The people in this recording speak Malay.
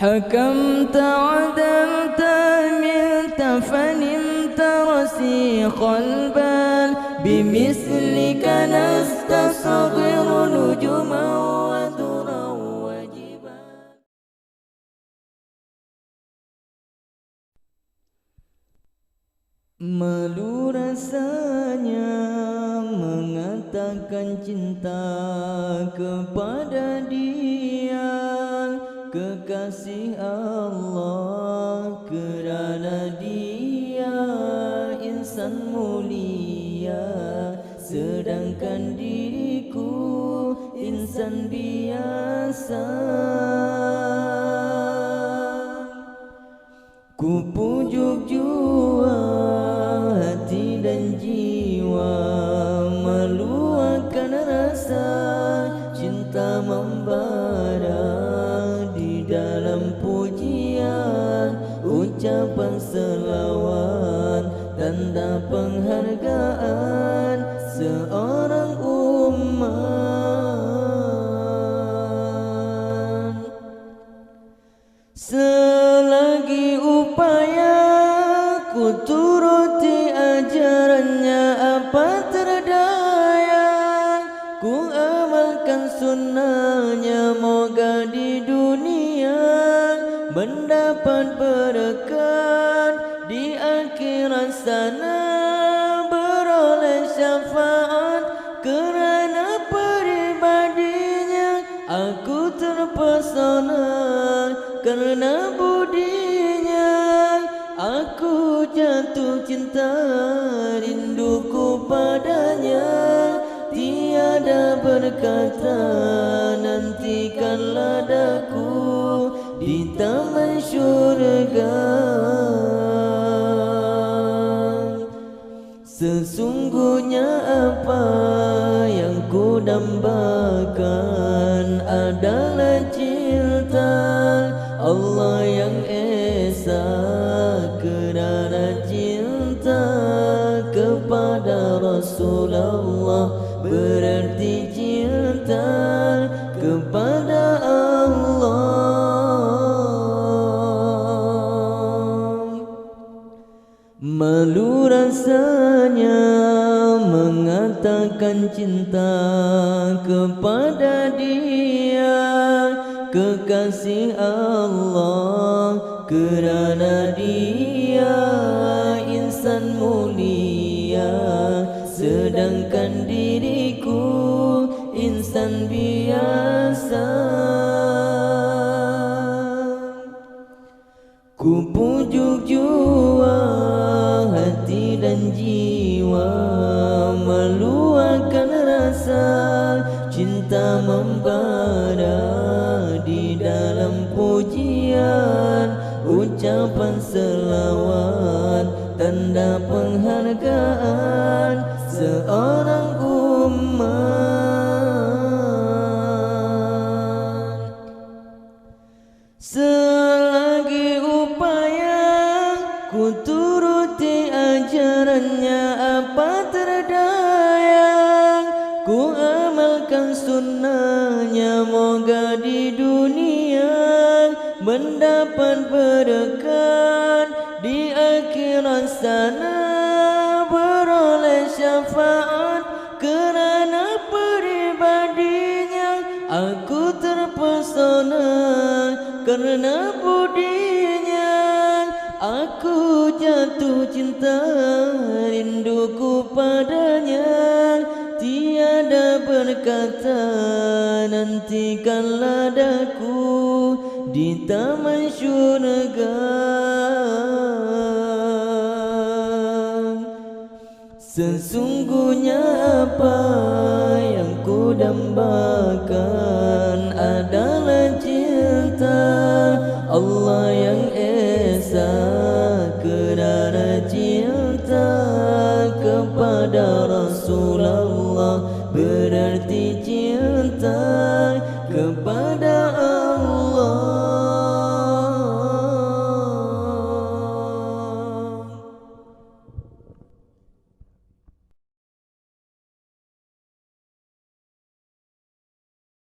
حكمت عدلت عملت فنمت رسيخ البال بمثلك نستصغر نجما ودرا وجبال. Malu rasanya mengatakan cinta kepada Dia, kekasih Allah, kerana Dia insan mulia, sedangkan diriku insan biasa. Ku pujuk jua hati dan jiwa, meluahkan rasa cinta membara di dalam pujian, ucapan selawat, tanda penghargaan seorang umat. Selagi upaya ku turuti ajarannya, apa terdaya ku amalkan sunnahnya, moga di dunia mendapat berkat, di akhirat sana beroleh syafaat. Kerana peribadinya aku terpesona, kerana budinya aku jatuh cinta, rinduku padanya tiada berkata, nantikanlah daku di taman syurga. Sesungguhnya apa yang ku dambakan adalah cinta Allah yang esa, kerana cinta kepada Rasulullah berarti cinta kepada Allah. Malu rasanya mengatakan cinta kepada Dia, kekasih Allah, kerana Dia insan mulia, sedangkan diriku insan biasa. Ku pujuk jua hati dan jiwa, meluahkan rasa cinta membara di dalam pujian, ucapan selawat, tanda penghargaan seorang umat. Selagi upaya ku turuti ajarannya, apa terdaya ku amalkan sunnahnya, moga di dunia mendapat berkat, di akhirat sana beroleh syafaat. Kerana peribadinya aku terpesona, kerana budinya aku jatuh cinta, rinduku padanya tiada berkata, nantikanlah daku di taman syurga. Sesungguhnya apa yang ku dambakan adalah cinta Allah